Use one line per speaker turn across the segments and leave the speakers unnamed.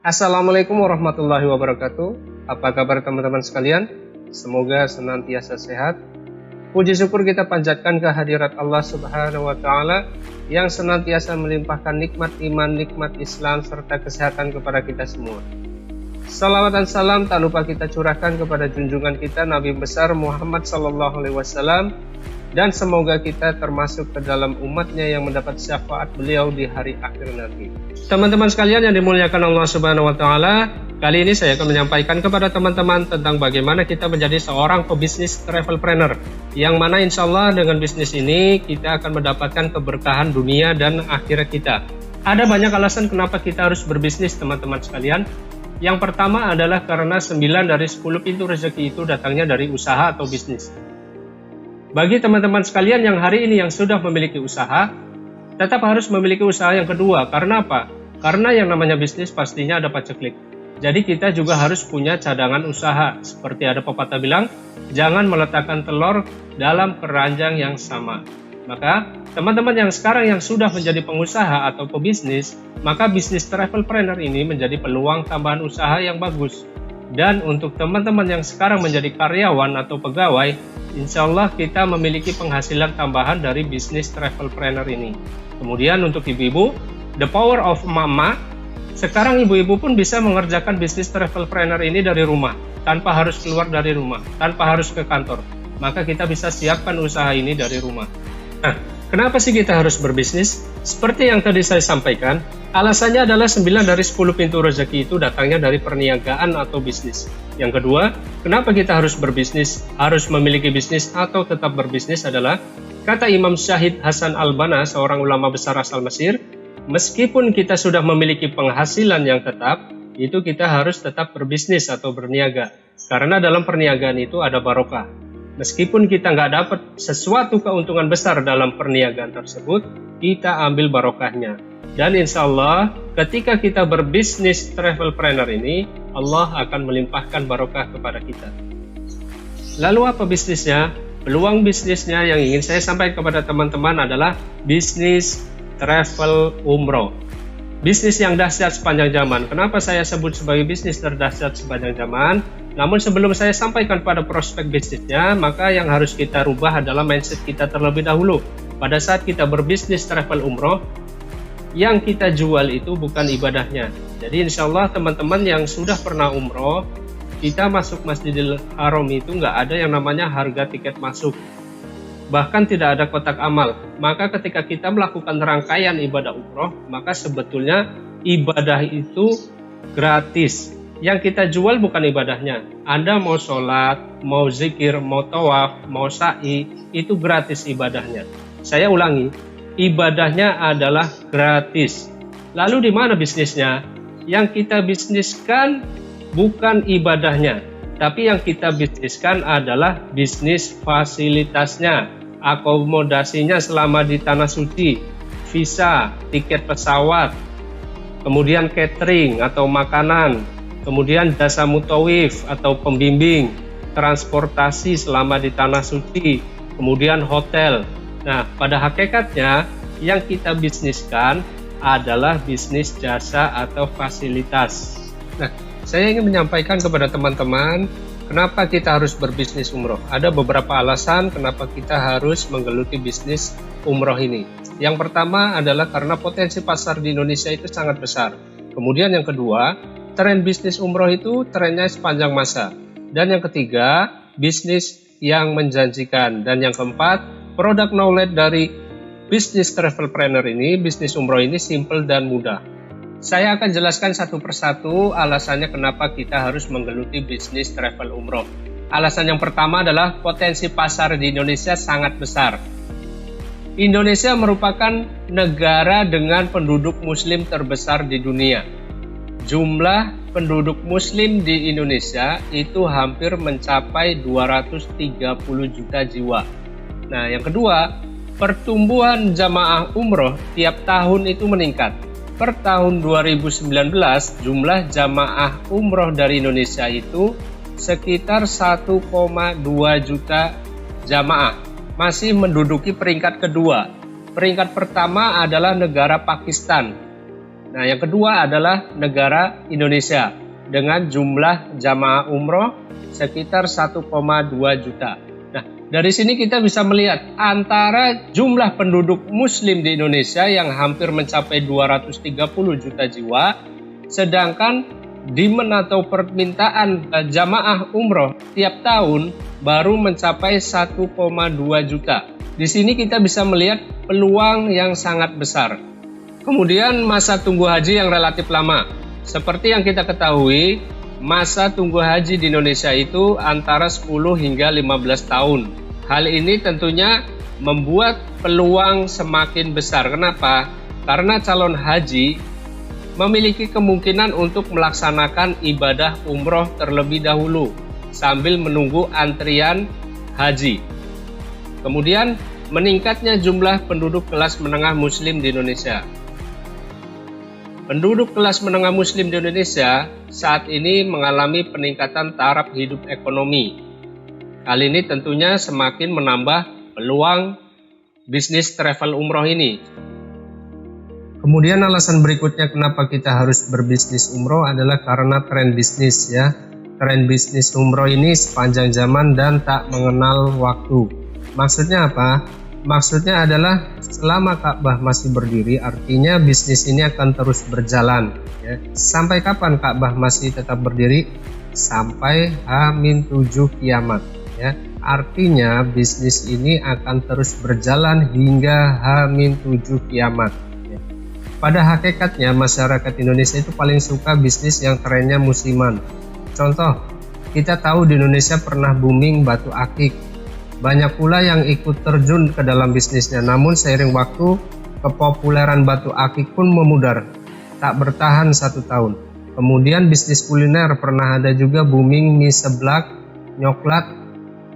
Assalamualaikum warahmatullahi wabarakatuh. Apa kabar teman-teman sekalian? Semoga senantiasa sehat. Puji syukur kita panjatkan kehadirat Allah Subhanahu wa Ta'ala yang senantiasa melimpahkan nikmat iman, nikmat Islam, serta kesehatan kepada kita semua. Salawat dan salam tak lupa kita curahkan kepada junjungan kita Nabi besar Muhammad SAW, dan semoga kita termasuk ke dalam umatnya yang mendapat syafaat beliau di hari akhir nanti. Teman-teman sekalian yang dimuliakan Allah Subhanahu wa Ta'ala, kali ini saya akan menyampaikan kepada teman-teman tentang bagaimana kita menjadi seorang pebisnis travelpreneur, yang mana insya Allah dengan bisnis ini kita akan mendapatkan keberkahan dunia dan akhirat kita. Ada banyak alasan kenapa kita harus berbisnis, teman-teman sekalian. Yang pertama adalah karena 9 dari 10 pintu rezeki itu datangnya dari usaha atau bisnis. Bagi teman-teman sekalian yang hari ini yang sudah memiliki usaha, tetap harus memiliki usaha yang kedua. Karena apa? Karena yang namanya bisnis pastinya ada paceklik. Jadi kita juga harus punya cadangan usaha. Seperti ada pepatah bilang, jangan meletakkan telur dalam keranjang yang sama. Maka teman-teman yang sekarang yang sudah menjadi pengusaha atau pebisnis, maka bisnis travelpreneur ini menjadi peluang tambahan usaha yang bagus. Dan untuk teman-teman yang sekarang menjadi karyawan atau pegawai, insya Allah kita memiliki penghasilan tambahan dari bisnis travelpreneur ini. Kemudian untuk ibu-ibu, the power of mama, sekarang ibu-ibu pun bisa mengerjakan bisnis travelpreneur ini dari rumah, tanpa harus keluar dari rumah, tanpa harus ke kantor. Maka kita bisa siapkan usaha ini dari rumah. Nah, kenapa sih kita harus berbisnis? Seperti yang tadi saya sampaikan, alasannya adalah 9 dari 10 pintu rezeki itu datangnya dari perniagaan atau bisnis. Yang kedua, kenapa kita harus berbisnis, harus memiliki bisnis atau tetap berbisnis adalah, kata Imam Syahid Hasan Al-Banna, seorang ulama besar asal Mesir, meskipun kita sudah memiliki penghasilan yang tetap, itu kita harus tetap berbisnis atau berniaga. Karena dalam perniagaan itu ada barokah. Meskipun kita nggak dapat sesuatu keuntungan besar dalam perniagaan tersebut, kita ambil barokahnya. Dan insya Allah, ketika kita berbisnis travelpreneur ini, Allah akan melimpahkan barokah kepada kita. Lalu apa bisnisnya? Peluang bisnisnya yang ingin saya sampaikan kepada teman-teman adalah bisnis travel umroh. Bisnis yang dahsyat sepanjang zaman. Kenapa saya sebut sebagai bisnis terdahsyat sepanjang zaman? Namun sebelum saya sampaikan pada prospek bisnisnya, maka yang harus kita rubah adalah mindset kita terlebih dahulu. Pada saat kita berbisnis travel umroh, yang kita jual itu bukan ibadahnya. Jadi insya Allah teman-teman yang sudah pernah umroh, kita masuk Masjidil Haram itu nggak ada yang namanya harga tiket masuk. Bahkan tidak ada kotak amal. Maka ketika kita melakukan rangkaian ibadah umroh, maka sebetulnya ibadah itu gratis. Yang kita jual bukan ibadahnya. Anda mau sholat, mau zikir, mau tawaf, mau sa'i, itu gratis ibadahnya. Saya ulangi, ibadahnya adalah gratis. Lalu di mana bisnisnya? Yang kita bisniskan bukan ibadahnya, tapi yang kita bisniskan adalah bisnis fasilitasnya. Akomodasinya selama di Tanah Suci, visa, tiket pesawat, kemudian catering atau makanan, kemudian jasa mutawif atau pembimbing, transportasi selama di Tanah Suci, kemudian hotel. Nah, pada hakikatnya yang kita bisniskan adalah bisnis jasa atau fasilitas. Nah, saya ingin menyampaikan kepada teman-teman, kenapa kita harus berbisnis umroh? Ada beberapa alasan kenapa kita harus menggeluti bisnis umroh ini. Yang pertama adalah karena potensi pasar di Indonesia itu sangat besar. Kemudian yang kedua, tren bisnis umroh itu trennya sepanjang masa. Dan yang ketiga, bisnis yang menjanjikan. Dan yang keempat, produk knowledge dari bisnis travelpreneur ini, bisnis umroh ini simple dan mudah. Saya akan jelaskan satu persatu alasannya kenapa kita harus menggeluti bisnis travel umroh. Alasan yang pertama adalah potensi pasar di Indonesia sangat besar. Indonesia merupakan negara dengan penduduk muslim terbesar di dunia. Jumlah penduduk muslim di Indonesia itu hampir mencapai 230 juta jiwa. Nah, yang kedua, pertumbuhan jamaah umroh tiap tahun itu meningkat. Per tahun 2019, jumlah jamaah umroh dari Indonesia itu sekitar 1,2 juta jamaah. Masih menduduki peringkat kedua. Peringkat pertama adalah negara Pakistan Nah, yang kedua adalah negara Indonesia dengan jumlah jamaah umroh sekitar 1,2 juta. Nah, dari sini kita bisa melihat antara jumlah penduduk muslim di Indonesia yang hampir mencapai 230 juta jiwa, sedangkan demand atau permintaan jamaah umroh tiap tahun baru mencapai 1,2 juta. Di sini kita bisa melihat peluang yang sangat besar. Kemudian masa tunggu haji yang relatif lama. Seperti yang kita ketahui, masa tunggu haji di Indonesia itu antara 10 hingga 15 tahun. Hal ini tentunya membuat peluang semakin besar. Kenapa? Karena calon haji memiliki kemungkinan untuk melaksanakan ibadah umroh terlebih dahulu sambil menunggu antrian haji. Kemudian meningkatnya jumlah penduduk kelas menengah muslim di Indonesia. Penduduk kelas menengah muslim di Indonesia saat ini mengalami peningkatan taraf hidup ekonomi. Hal ini tentunya semakin menambah peluang bisnis travel umroh ini. Kemudian alasan berikutnya kenapa kita harus berbisnis umroh adalah karena tren bisnis ya. Tren bisnis umroh ini sepanjang zaman dan tak mengenal waktu. Maksudnya apa? Maksudnya adalah selama Ka'bah masih berdiri, artinya bisnis ini akan terus berjalan ya. Sampai kapan Ka'bah masih tetap berdiri? Sampai H-7 kiamat ya. Artinya bisnis ini akan terus berjalan hingga H-7 kiamat. Pada hakikatnya masyarakat Indonesia itu paling suka bisnis yang trennya musiman. Contoh, kita tahu di Indonesia pernah booming batu akik. Banyak pula yang ikut terjun ke dalam bisnisnya, namun seiring waktu kepopuleran batu akik pun memudar, tak bertahan 1 tahun. Kemudian bisnis kuliner pernah ada juga booming mie seblak, nyoklat,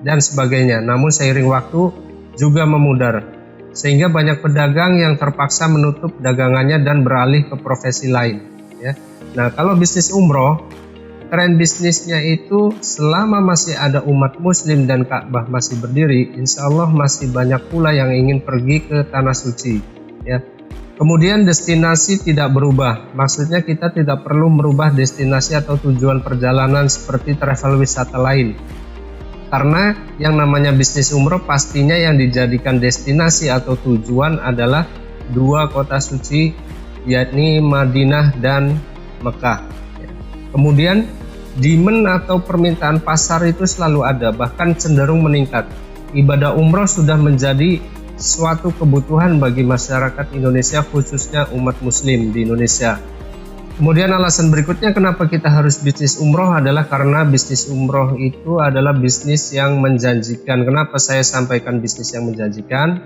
dan sebagainya, namun seiring waktu juga memudar. Sehingga banyak pedagang yang terpaksa menutup dagangannya dan beralih ke profesi lain ya. Nah, kalau bisnis umroh, tren bisnisnya itu selama masih ada umat muslim dan Ka'bah masih berdiri, insya Allah masih banyak pula yang ingin pergi ke tanah suci ya. Kemudian destinasi tidak berubah, maksudnya kita tidak perlu merubah destinasi atau tujuan perjalanan seperti travel wisata lain. Karena yang namanya bisnis umroh pastinya yang dijadikan destinasi atau tujuan adalah 2 kota suci, yakni Madinah dan Mekah. Kemudian demand atau permintaan pasar itu selalu ada, bahkan cenderung meningkat. Ibadah umroh sudah menjadi suatu kebutuhan bagi masyarakat Indonesia, khususnya umat muslim di Indonesia. Kemudian alasan berikutnya kenapa kita harus bisnis umroh adalah karena bisnis umroh itu adalah bisnis yang menjanjikan. Kenapa saya sampaikan bisnis yang menjanjikan?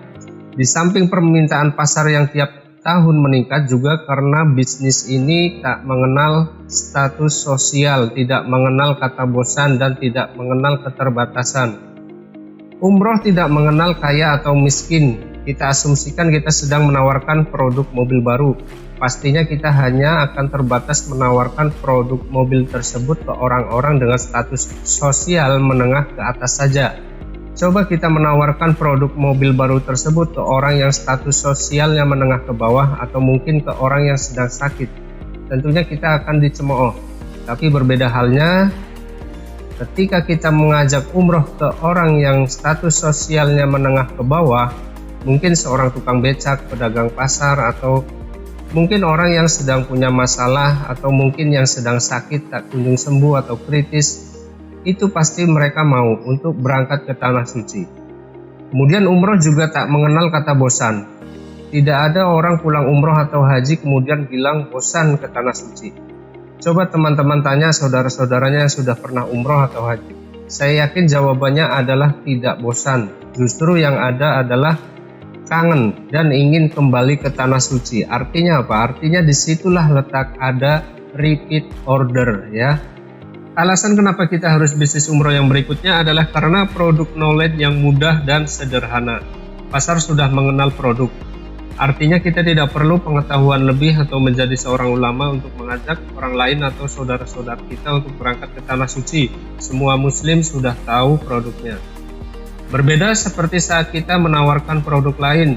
Di samping permintaan pasar yang tiap tahun meningkat juga karena bisnis ini tak mengenal status sosial, tidak mengenal kata bosan dan tidak mengenal keterbatasan. Umroh tidak mengenal kaya atau miskin. Kita asumsikan kita sedang menawarkan produk mobil baru. Pastinya kita hanya akan terbatas menawarkan produk mobil tersebut ke orang-orang dengan status sosial menengah ke atas saja. Coba kita menawarkan produk mobil baru tersebut ke orang yang status sosialnya menengah ke bawah atau mungkin ke orang yang sedang sakit. Tentunya kita akan dicemooh. Tapi berbeda halnya ketika kita mengajak umroh ke orang yang status sosialnya menengah ke bawah, mungkin seorang tukang becak, pedagang pasar, atau mungkin orang yang sedang punya masalah, atau mungkin yang sedang sakit tak kunjung sembuh atau kritis, itu pasti mereka mau untuk berangkat ke tanah suci. Kemudian umroh juga tak mengenal kata bosan. Tidak ada orang pulang umroh atau haji kemudian bilang bosan ke tanah suci. Coba teman-teman tanya saudara-saudaranya yang sudah pernah umroh atau haji. Saya yakin jawabannya adalah tidak bosan. Justru yang ada adalah kangen dan ingin kembali ke tanah suci. Artinya apa? Artinya disitulah letak ada repeat order ya. Alasan kenapa kita harus bisnis umroh yang berikutnya adalah karena produk knowledge yang mudah dan sederhana. Pasar sudah mengenal produk. Artinya kita tidak perlu pengetahuan lebih atau menjadi seorang ulama untuk mengajak orang lain atau saudara-saudara kita untuk berangkat ke tanah suci. Semua muslim sudah tahu produknya. Berbeda seperti saat kita menawarkan produk lain.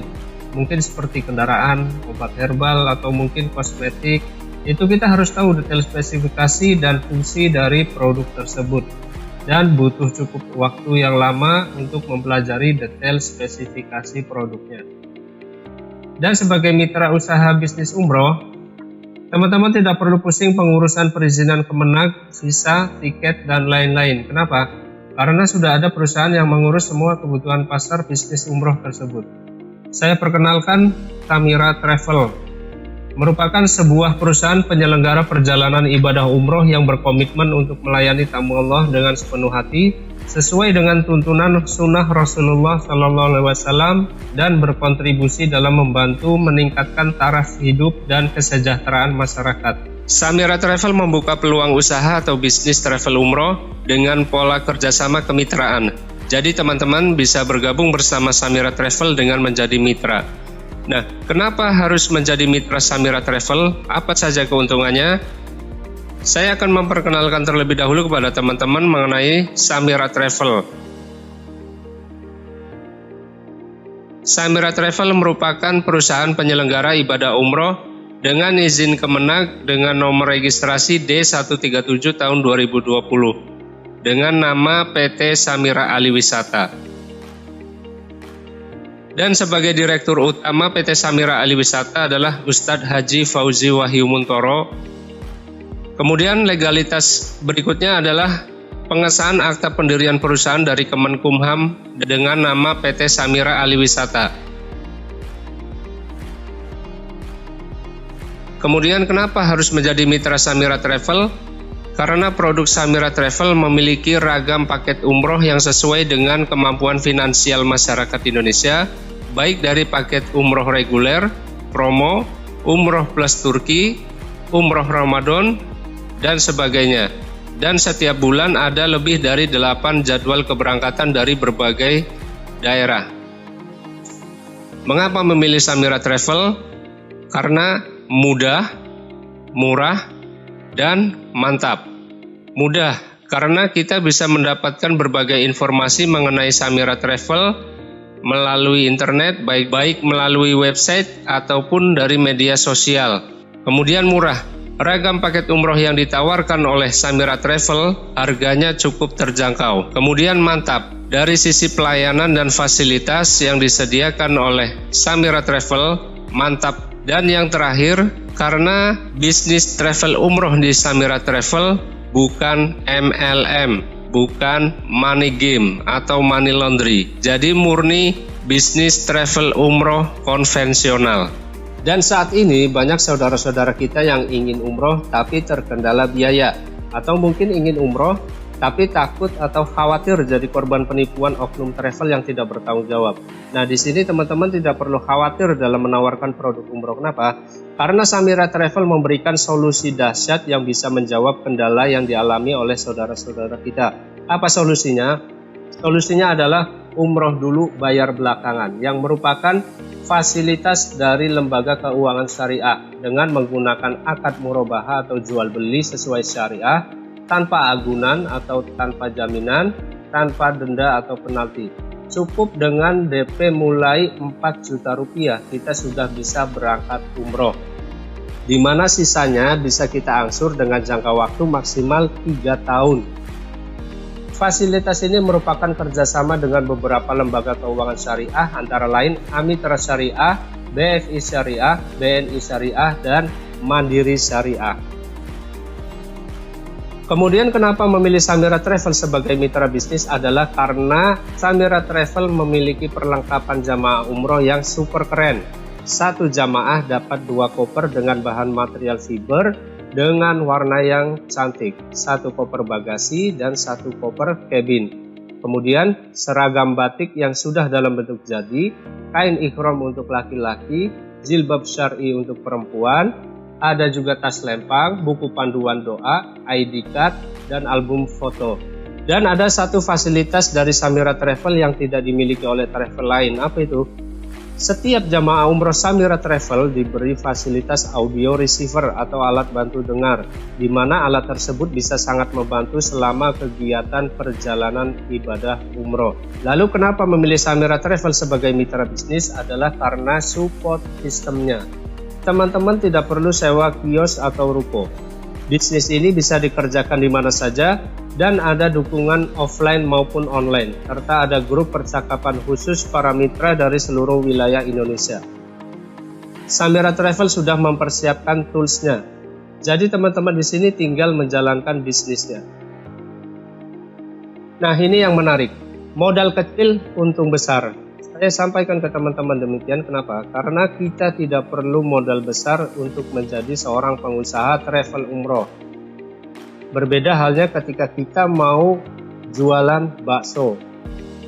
mungkin seperti kendaraan, obat herbal, atau mungkin kosmetik, itu kita harus tahu detail spesifikasi dan fungsi dari produk tersebut, dan butuh cukup waktu yang lama untuk mempelajari detail spesifikasi produknya. Dan sebagai mitra usaha bisnis umroh, teman-teman tidak perlu pusing pengurusan perizinan Kemenag, visa, tiket, dan lain-lain. Kenapa? Karena sudah ada perusahaan yang mengurus semua kebutuhan pasar bisnis umroh tersebut. Saya perkenalkan Samira Travel, merupakan sebuah perusahaan penyelenggara perjalanan ibadah umroh yang berkomitmen untuk melayani tamu Allah dengan sepenuh hati, sesuai dengan tuntunan sunnah Rasulullah SAW, dan berkontribusi dalam membantu meningkatkan taraf hidup dan kesejahteraan masyarakat. Samira Travel membuka peluang usaha atau bisnis travel umroh dengan pola kerjasama kemitraan. Jadi teman-teman bisa bergabung bersama Samira Travel dengan menjadi mitra. Nah, kenapa harus menjadi mitra Samira Travel? Apa saja keuntungannya? Saya akan memperkenalkan terlebih dahulu kepada teman-teman mengenai Samira Travel. Samira Travel merupakan perusahaan penyelenggara ibadah umroh dengan izin Kemenag dengan nomor registrasi D137 tahun 2020 dengan nama PT Samira Ali Wisata. Dan sebagai Direktur Utama PT Samira Ali Wisata adalah Ustadz Haji Fauzi Wahyu Muntoro. Kemudian legalitas berikutnya adalah pengesahan akta pendirian perusahaan dari Kemenkumham dengan nama PT Samira Ali Wisata. Kemudian kenapa harus menjadi mitra Samira Travel? Karena produk Samira Travel memiliki ragam paket umroh yang sesuai dengan kemampuan finansial masyarakat Indonesia, baik dari paket umroh reguler, promo, umroh plus Turki, umroh Ramadan, dan sebagainya. Dan setiap bulan ada lebih dari 8 jadwal keberangkatan dari berbagai daerah. Mengapa memilih Samira Travel? Karena mudah, murah, dan mantap. Mudah, karena kita bisa mendapatkan berbagai informasi mengenai Samira Travel melalui internet, baik melalui website ataupun dari media sosial. Kemudian murah, ragam paket umroh yang ditawarkan oleh Samira Travel harganya cukup terjangkau. Kemudian mantap, dari sisi pelayanan dan fasilitas yang disediakan oleh Samira Travel, mantap. Dan yang terakhir, karena bisnis travel umroh di Samira Travel bukan MLM, bukan money game atau money laundry. Jadi murni bisnis travel umroh konvensional. Dan saat ini banyak saudara-saudara kita yang ingin umroh tapi terkendala biaya, atau mungkin ingin umroh tapi takut atau khawatir jadi korban penipuan oknum travel yang tidak bertanggung jawab. Nah, di sini teman-teman tidak perlu khawatir dalam menawarkan produk umroh. Kenapa? Karena Samira Travel memberikan solusi dahsyat yang bisa menjawab kendala yang dialami oleh saudara-saudara kita. Apa solusinya? Solusinya adalah umroh dulu bayar belakangan, yang merupakan fasilitas dari lembaga keuangan syariah dengan menggunakan akad murabahah atau jual beli sesuai syariah, tanpa agunan atau tanpa jaminan, tanpa denda atau penalti. Cukup dengan DP mulai 4 juta rupiah kita sudah bisa berangkat umroh, di mana sisanya bisa kita angsur dengan jangka waktu maksimal 3 tahun. Fasilitas ini merupakan kerjasama dengan beberapa lembaga keuangan syariah, antara lain Amitra Syariah, BFI Syariah, BNI Syariah, dan Mandiri Syariah. Kemudian kenapa memilih Samira Travel sebagai mitra bisnis adalah karena Samira Travel memiliki perlengkapan jamaah umroh yang super keren. Satu jamaah dapat 2 koper dengan bahan material fiber dengan warna yang cantik, 1 koper bagasi dan 1 koper cabin. Kemudian seragam batik yang sudah dalam bentuk jadi, kain ikhram untuk laki-laki, jilbab syar'i untuk perempuan, ada juga tas lempang, buku panduan doa, ID card, dan album foto. Dan ada satu fasilitas dari Samira Travel yang tidak dimiliki oleh travel lain. Apa itu? Setiap jamaah umroh Samira Travel diberi fasilitas audio receiver atau alat bantu dengar, di mana alat tersebut bisa sangat membantu selama kegiatan perjalanan ibadah umroh. Lalu kenapa memilih Samira Travel sebagai mitra bisnis adalah karena support sistemnya. Teman-teman tidak perlu sewa kios atau ruko. Bisnis ini bisa dikerjakan di mana saja dan ada dukungan offline maupun online, serta ada grup percakapan khusus para mitra dari seluruh wilayah Indonesia. Samira Travel sudah mempersiapkan toolsnya, jadi teman-teman di sini tinggal menjalankan bisnisnya. Nah, ini yang menarik, modal kecil untung besar. Saya sampaikan ke teman-teman demikian, kenapa? Karena kita tidak perlu modal besar untuk menjadi seorang pengusaha travel umroh. Berbeda halnya ketika kita mau jualan bakso.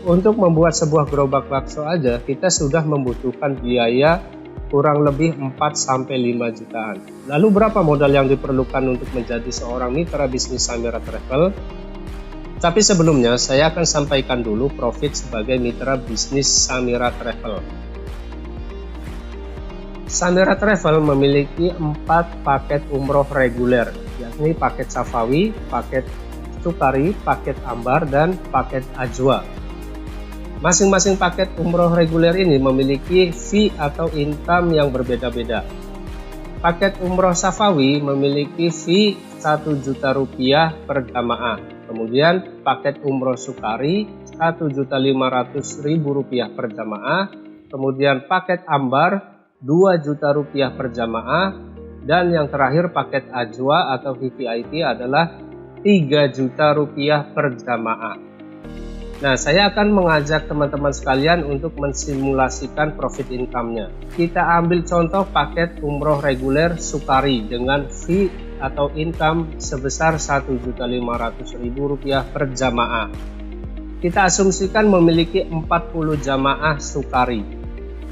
Untuk membuat sebuah gerobak bakso aja, kita sudah membutuhkan biaya kurang lebih 4-5 jutaan. Lalu berapa modal yang diperlukan untuk menjadi seorang mitra bisnis Samira Travel? Tapi sebelumnya, saya akan sampaikan dulu profit sebagai mitra bisnis Samira Travel. Samira Travel memiliki 4 paket umroh reguler, yakni paket Safawi, paket Sukari, paket Ambar, dan paket Ajwa. Masing-masing paket umroh reguler ini memiliki fee atau income yang berbeda-beda. Paket umroh Safawi memiliki fee Rp1.000.000 per jamaah. Kemudian paket umroh Sukari Rp1.500.000 per jamaah. Kemudian paket Ambar Rp2.000.000 per jamaah. Dan yang terakhir paket Ajwa atau VVIP adalah Rp3.000.000 per jamaah. Nah, saya akan mengajak teman-teman sekalian untuk mensimulasikan profit income-nya. Kita ambil contoh paket umroh reguler Sukari dengan fee atau income sebesar Rp1.500.000 per jamaah. Kita asumsikan memiliki 40 jamaah Sukari.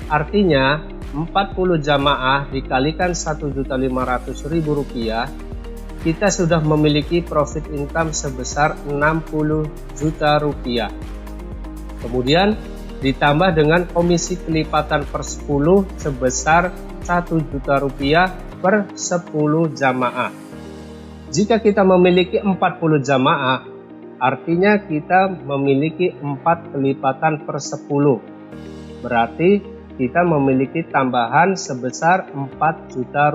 Artinya 40 jamaah dikalikan Rp1.500.000, kita sudah memiliki profit income sebesar Rp60 juta. Kemudian ditambah dengan komisi kelipatan per 10 sebesar Rp1 juta per 10 jamaah. Jika kita memiliki 40 jamaah, artinya kita memiliki 4 kelipatan per 10. Berarti kita memiliki tambahan sebesar Rp4 juta.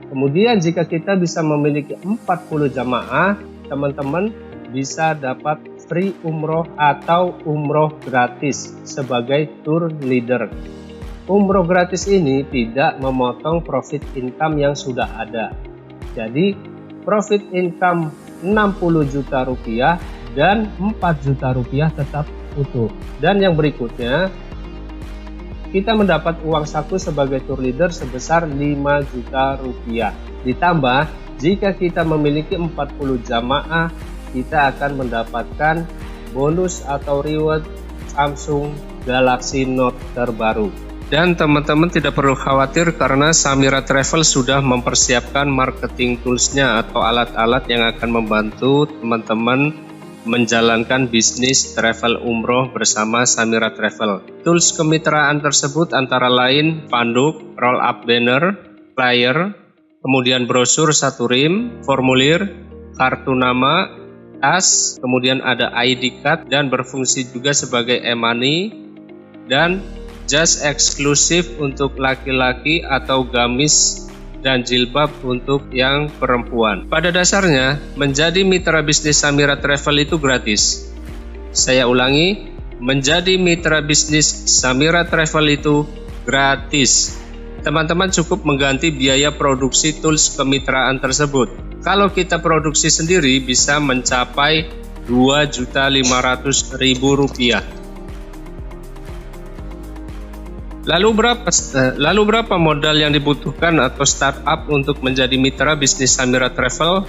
Kemudian jika kita bisa memiliki 40 jamaah, teman-teman bisa dapat free umroh atau umroh gratis sebagai tour leader. Umroh gratis ini tidak memotong profit income yang sudah ada. Jadi profit income Rp60 juta dan Rp4 juta tetap utuh. Dan yang berikutnya, kita mendapat uang saku sebagai tour leader sebesar Rp5 juta. Ditambah, jika kita memiliki 40 jamaah, kita akan mendapatkan bonus atau reward Samsung Galaxy Note terbaru. Dan teman-teman tidak perlu khawatir karena Samira Travel sudah mempersiapkan marketing tools-nya atau alat-alat yang akan membantu teman-teman menjalankan bisnis travel umroh bersama Samira Travel. Tools kemitraan tersebut antara lain panduk, roll up banner, flyer, kemudian brosur 1 rim, formulir, kartu nama, tas, kemudian ada ID card dan berfungsi juga sebagai e-money, dan jas eksklusif untuk laki-laki atau gamis dan jilbab untuk yang perempuan. Pada dasarnya, menjadi mitra bisnis Samira Travel itu gratis. Saya ulangi, menjadi mitra bisnis Samira Travel itu gratis. Teman-teman cukup mengganti biaya produksi tools kemitraan tersebut. Kalau kita produksi sendiri bisa mencapai Rp2.500.000. Lalu berapa modal yang dibutuhkan atau startup untuk menjadi mitra bisnis Samira Travel?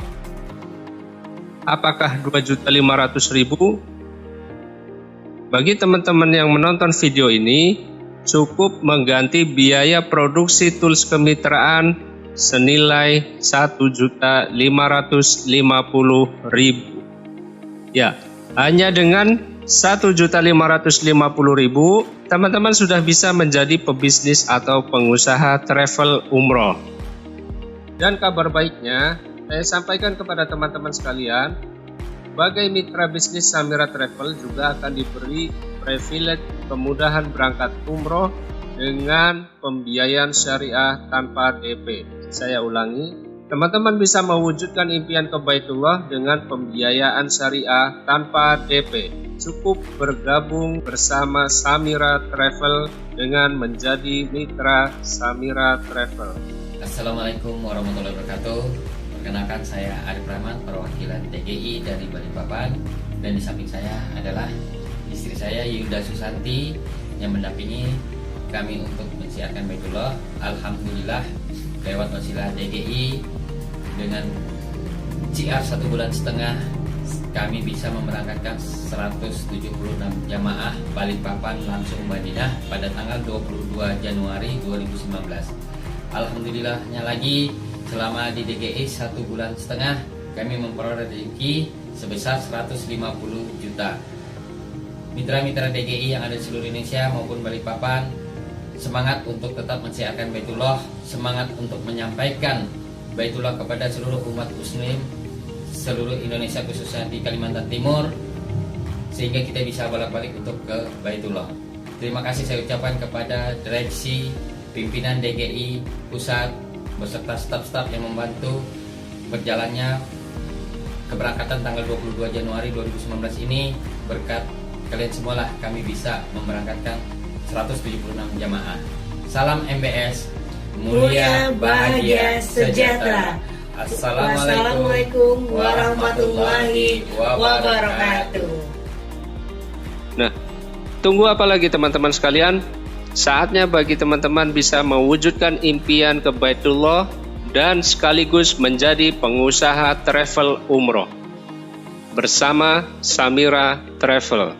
Apakah Rp2.500.000? Bagi teman-teman yang menonton video ini, cukup mengganti biaya produksi tools kemitraan senilai Rp1.550.000. Ya, hanya dengan 1.550.000, teman-teman sudah bisa menjadi pebisnis atau pengusaha travel umroh. Dan kabar baiknya, saya sampaikan kepada teman-teman sekalian, sebagai mitra bisnis Samira Travel juga akan diberi privilege kemudahan berangkat umroh dengan pembiayaan syariah tanpa DP. Saya ulangi, teman-teman bisa mewujudkan impian ke Baitullah dengan pembiayaan syariah tanpa DP. Cukup bergabung bersama Samira Travel dengan menjadi mitra Samira Travel.
Assalamualaikum warahmatullahi wabarakatuh. Perkenalkan, saya Arif Rahman, perwakilan DGI dari Balikpapan, dan di samping saya adalah istri saya Yuda Susanti yang mendampingi kami untuk mensiarkan Baitullah. Alhamdulillah, lewat wasilah DGI dengan CR 1,5 bulan kami bisa memberangkatkan 176 jamaah Balikpapan langsung Madinah pada tanggal 22 Januari 2019. Alhamdulillahnya lagi, selama di DGI 1,5 bulan kami memperoleh rezeki sebesar 150 juta. Mitra-mitra DGI yang ada di seluruh Indonesia maupun Balikpapan, semangat untuk tetap mensiarkan Baitullah, semangat untuk menyampaikan Baitullah kepada seluruh umat muslim seluruh Indonesia, khususnya di Kalimantan Timur, sehingga kita bisa bolak-balik untuk ke Baitullah. Terima kasih saya ucapkan kepada direksi, pimpinan DGI pusat beserta staf-staf yang membantu berjalannya keberangkatan tanggal 22 Januari 2019 ini. Berkat kalian semualah kami bisa memberangkatkan 176 jamaah. Salam MBS, mulia, bahagia, sejahtera. Assalamualaikum warahmatullahi wabarakatuh.
Nah, tunggu apa lagi teman-teman sekalian? Saatnya bagi teman-teman bisa mewujudkan impian ke Baitullah dan sekaligus menjadi pengusaha travel umroh bersama Samira Travel.